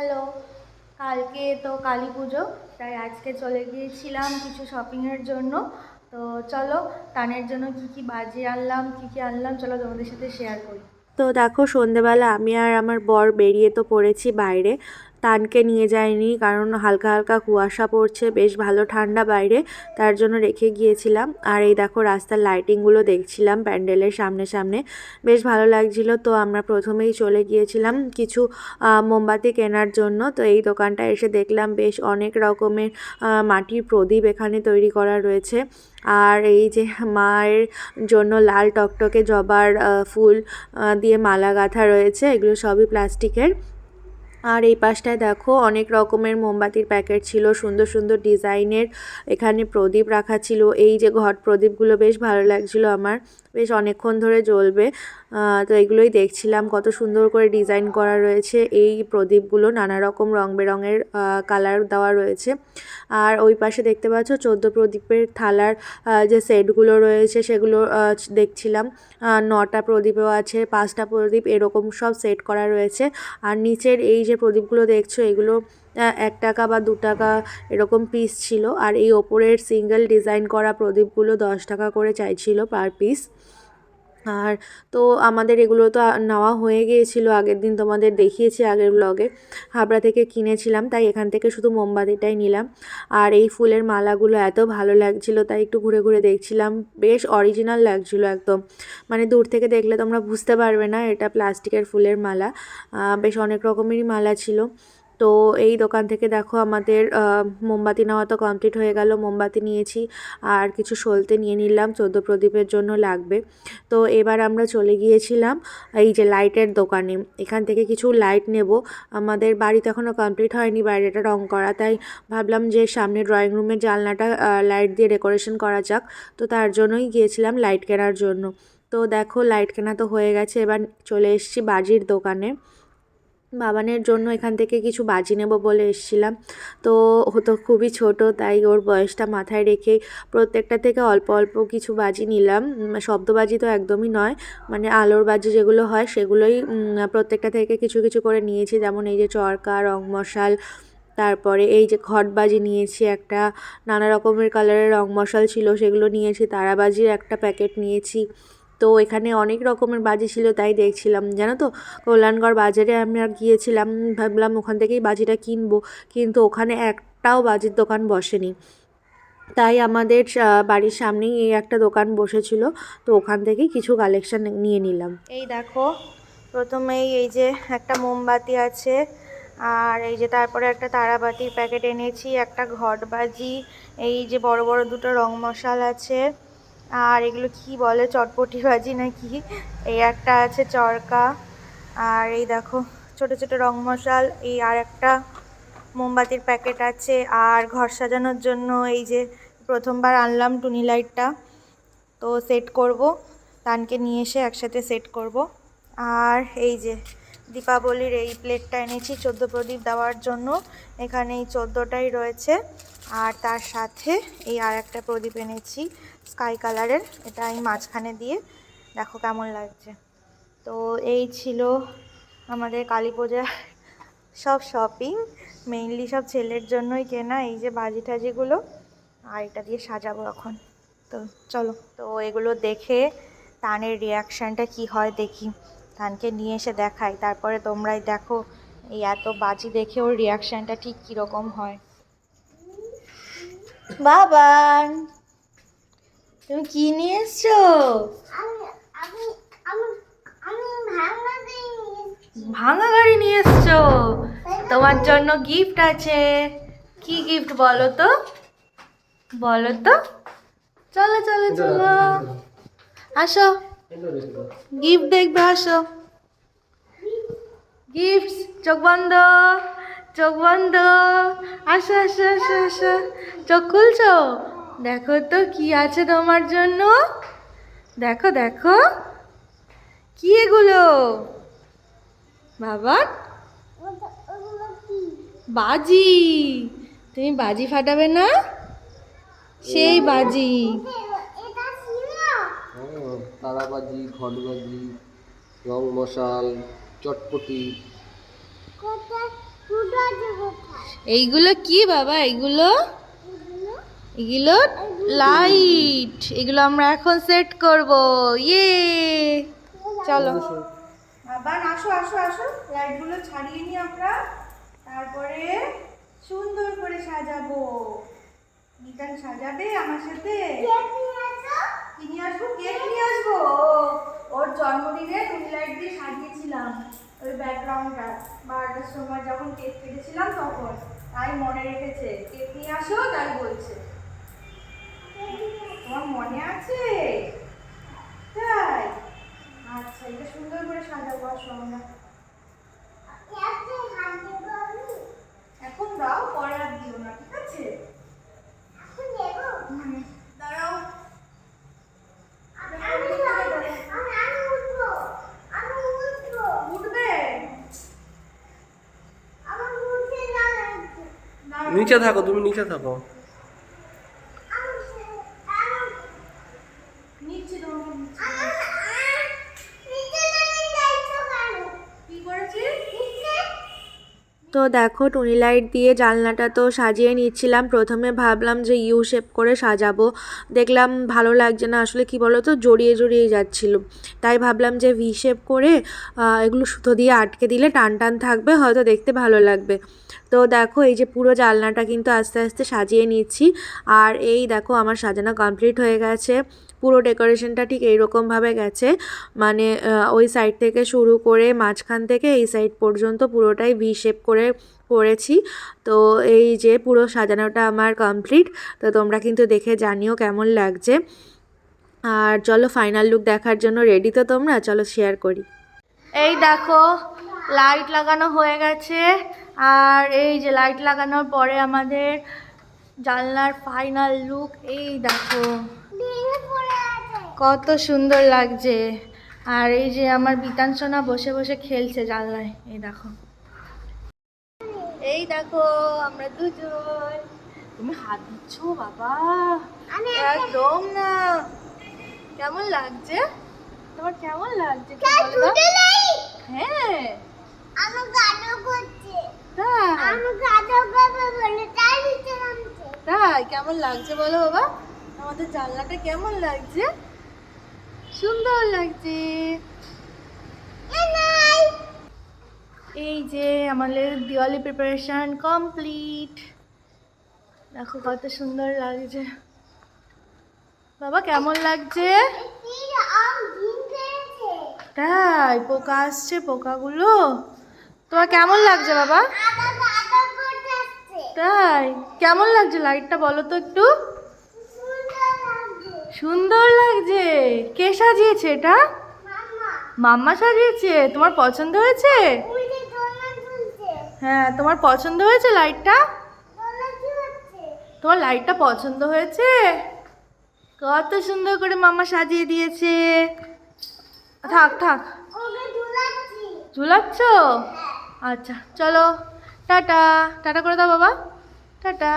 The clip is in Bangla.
হ্যালো, কালকে তো কালী পুজো, তাই আজকে চলে গিয়েছিলাম কিছু শপিংয়ের জন্য। তো চলো, টানের জন্য কি কি বাজি আনলাম, কি কি আনলাম, চলো তোমাদের সাথে শেয়ার করি। তো দেখো, সন্ধেবেলা আমি আর আমার বর বেরিয়ে তো পড়েছি বাইরে। তানকে নিয়ে যাইনি, কারণ হালকা হালকা কুয়াশা পড়ছে, বেশ ভালো ঠান্ডা বাইরে, তার জন্য রেখে গিয়েছিলাম। আর এই দেখো, রাস্তার লাইটিংগুলো দেখছিলাম প্যান্ডেলের সামনে সামনে, বেশ ভালো লাগছিল। তো আমরা প্রথমেই চলে গিয়েছিলাম কিছু মোমবাতি কেনার জন্য। তো এই দোকানটা এসে দেখলাম বেশ অনেক রকমের মাটির প্রদীপ এখানে তৈরি করা রয়েছে। আর এই যে মায়ের জন্য লাল টকটকে জবার ফুল দিয়ে মালা গাঁথা রয়েছে, এগুলো সবই প্লাস্টিকের। আর এই পাশটায় দেখো অনেক রকমের মোমবাতির প্যাকেট ছিল, সুন্দর সুন্দর ডিজাইনের এখানে প্রদীপ রাখা ছিল। এই যে ঘট প্রদীপগুলো বেশ ভালো লাগছিল আমার, বেশ অনেকক্ষণ ধরে জ্বলবে। তো এগুলোই দেখছিলাম, কত সুন্দর করে ডিজাইন করা রয়েছে এই প্রদীপগুলো, নানা রকম রং বেরঙের কালার দেওয়া রয়েছে। আর ওই পাশে দেখতে পাচ্ছ 14 প্রদীপের থালার যে সেটগুলো রয়েছে সেগুলো দেখছিলাম। 9টা প্রদীপও আছে, 5টা প্রদীপ, এরকম সব সেট করা রয়েছে। আর নিচের এই যে প্রদীপগুলো দেখছো, এগুলো 1 টাকা বা 2 টাকা এরকম পিস ছিল। আর এই ওপরের সিঙ্গেল ডিজাইন করা প্রদীপগুলো 10 টাকা করে চাইছিল পার পিস। আর তো আমাদের এগুলো তো নেওয়া হয়ে গিয়েছিল আগের দিন, তোমাদের দেখিয়েছি আগের ব্লগে। হাবড়া থেকে কিনেছিলাম, তাই এখান থেকে শুধু মোমবাতিটাই নিলাম। আর এই ফুলের মালাগুলো এত ভালো লাগছিল, তাই একটু ঘুরে ঘুরে দেখছিলাম, বেশ অরিজিনাল লাগছিল একদম। মানে দূর থেকে দেখলে তোমরা বুঝতে পারবে না এটা প্লাস্টিকের ফুলের মালা। বেশ অনেক রকমেরই মালা ছিল। তো এই দোকান থেকে দেখো আমাদের মোমবাতি নেওয়া তো কমপ্লিট হয়ে গেল, মোমবাতি নিয়েছি আর কিছু সলতে নিয়ে নিলাম, 14 প্রদীপের জন্য লাগবে। তো এবার আমরা চলে গিয়েছিলাম এই যে লাইটের দোকানে, এখান থেকে কিছু লাইট নেব। আমাদের বাড়ি তো এখনও কমপ্লিট হয়নি, বাইরেটা রং করা, তাই ভাবলাম যে সামনে ড্রয়িং রুমের জানলাটা লাইট দিয়ে ডেকোরেশন করা যাক। তো তার জন্যই গিয়েছিলাম লাইট কেনার জন্য। তো দেখো, লাইট কেনা তো হয়ে গেছে, এবার চলে এসেছি বাজির দোকানে। বাবানের জন্য এখান থেকে কিছু বাজি নেব বলে এসেছিলাম। তো ও তো খুবই ছোট, তাই ওর বয়সটা মাথায় রেখে প্রত্যেকটা থেকে অল্প অল্প কিছু বাজি নিলাম। শব্দবাজি তো একদমই নয়, মানে আলোর বাজি যেগুলো হয় সেগুলোই প্রত্যেকটা থেকে কিছু কিছু করে নিয়েছি। যেমন এই যে চরকা, রং মশাল, তারপরে এই যে ঘটবাজি নিয়েছি একটা, নানা রকমের কালারের রং মশাল ছিল সেগুলো নিয়েছি, তারাবাজির একটা প্যাকেট নিয়েছি। তো এখানে অনেক রকমের বাজি ছিল, তাই দেখছিলাম। জানো তো, কল্যাণগড় বাজারে আমরা গিয়েছিলাম, ভাবলাম ওখান থেকেই বাজিটা কিনবো, কিন্তু ওখানে একটাও বাজির দোকান বসেনি। তাই আমাদের বাড়ির সামনেই এই একটা দোকান বসেছিল, তো ওখান থেকেই কিছু কালেকশন নিয়ে নিলাম। এই দেখো, প্রথমেই এই যে একটা মোমবাতি আছে, আর এই যে তারপরে একটা তারাবাতির প্যাকেট এনেছি, একটা ঘটবাজি, এই যে বড় বড় দুটো রং মশাল আছে, আর এগুলো কি বলে, চটপটি বাজি নাকি, এই একটা আছে চরকা, আর এই দেখো ছোট ছোট রং মশাল, এই আর একটা মোমবাতির প্যাকেট আছে। আর ঘর সাজানোর জন্য এই যে প্রথমবার আনলাম টুনি লাইটটা, তো সেট করব, তানকে নিয়ে এসে একসাথে সেট করব। আর এই যে দীপাবলির এই প্লেটটা এনেছি 14 প্রদীপ দেওয়ার জন্য, এখানে এই 14টাই রয়েছে। আর তার সাথে এই আর একটা প্রদীপ এনেছি স্কাই কালারের, এটা আমি মাঝখানে দিয়ে, দেখো কেমন লাগছে। তো এই ছিল আমাদের কালী পূজার সব শপিং, মেইনলি সব ছেলের জন্যই কেনা, এই যে বাজি টাজিগুলো, আর এটা দিয়ে সাজাবো এখন। তো চলো, তো এগুলো দেখে তানের রিয়াকশানটা কি হয় দেখি, তানকে নিয়ে এসে দেখাই, তারপরে তোমরাই দেখো এই এত বাজি দেখে ওর রিয়াকশানটা ঠিক কীরকম হয়। বাবান, তুমি কি নিয়ে এসছো? ভাঙা গাড়ি নিয়ে এসছো? তোমার জন্য গিফট আছে। কি গিফট বলো তো, বলো তো। চলো চলো চলো, আসো গিফট দেখবে, আসো। গিফট, চোখ বন্ধ, চোখ বন্ধ, আসো আসো আসো আসো, চোখ খুলছো? দেখো তো কি আছে তোমার জন্য, দেখো দেখো, কি এগুলো বাবা? বাজি, তুমি বাজি ফাটাবে না? সেই বাজি, তারাবাজি, ঘটবাজি, রং মশাল, চটপটি। এইগুলো কি বাবা? এগুলো এগুলো লাইট, এগুলো আমরা এখন সেট করব। ইয়ে, চলো আবার আসো আসো আসো, লাইটগুলো ছাড়িয়ে নি আমরা, তারপরে সুন্দর করে সাজাবো। নিতান সাজাবে আমার সাথে। কি নিয়ে আসবো? কেক নিয়ে আসবো। ওর জন্মদিনে টুনি লাইট দিয়ে সাজিয়েছিলাম ওই ব্যাকগ্রাউন্ডটা, 12টার সময় যখন কেক কেটেছিলাম তখন, তাই মনে রেখেছে কেক নিয়ে আসো, তাই বলছে। তোমার মনে আছে? তাই? আচ্ছা, এটা সুন্দর করে সাজাবো। আসো আমরা এখন দাও, পরে আর দিও না, ঠিক আছে? দাঁড়াও, উঠবে? নিচে থাকো, তুমি নিচে থাকো। নিচ্ছি তোমাকে, কি করেছিস? তো দেখো টুনি লাইট দিয়ে জানলাটা তো সাজিয়ে নিচ্ছিলাম। প্রথমে ভাবলাম যে ইউ শেপ করে সাজাবো, দেখলাম ভালো লাগছে না, আসলে কি বলো তো, জড়িয়ে জড়িয়ে যাচ্ছিল। তাই ভাবলাম যে ভি শেপ করে এগুলো সুতো দিয়ে আটকে দিলে টান টান থাকবে, হয়তো দেখতে ভালো লাগবে। তো দেখো এই যে পুরো জানলাটা কিন্তু আস্তে আস্তে সাজিয়ে নিচ্ছি। আর এই দেখো আমার সাজানো কমপ্লিট হয়ে গেছে। পুরো ডেকোরেশনটা ঠিক এইরকমভাবে গেছে, মানে ওই সাইড থেকে শুরু করে মাঝখান থেকে এই সাইড পর্যন্ত পুরোটাই ভি শেপ করে করেছি। তো এই যে পুরো সাজানোটা আমার কমপ্লিট। তো তোমরা কিন্তু দেখে জানিও কেমন লাগছে। আর চলো ফাইনাল লুক দেখার জন্য রেডি তো তোমরা? চলো শেয়ার করি। এই দেখো লাইট লাগানো হয়ে গেছে, আর এই যে লাইট লাগানোর পরে আমাদের জানলার ফাইনাল লুক এই দেখো, কত সুন্দর লাগছে। আর এই যে আমার বিতান সোনা বসে বসে খেলছে জানলায়, এই দেখো। এই দেখো আমরা দুজন। তুমি হাত দিচ্ছ বাবা? একদম না। কেমন লাগছে তোমার? কেমন লাগছে হ্যাঁ, তাই কেমন লাগছে বলো বাবা? আমাদের জানলাটা কেমন লাগছে? সুন্দর লাগছে। এই যে আমাদের দিওয়ালি প্রিপারেশন কমপ্লিট। দেখো কত সুন্দর লাগছে বাবা, কেমন লাগছে? তাই পোকা আসছে, পোকাগুলো তোমার কেমন লাগছে বাবা? তাই কেমন লাগছে লাইটটা বলো তো একটু? সুন্দর লাগছে। কে সাজিয়েছে এটা? মাম্মা সাজিয়েছে। তোমার পছন্দ হয়েছে? হ্যাঁ, তোমার পছন্দ হয়েছে লাইটটা? তোমার লাইটটা পছন্দ হয়েছে? কত সুন্দর করে মাম্মা সাজিয়ে দিয়েছে। থাক থাক, ঝুলাচ্ছ? আচ্ছা চলো, টাটা টাটা করে দাও বাবা, টাটা।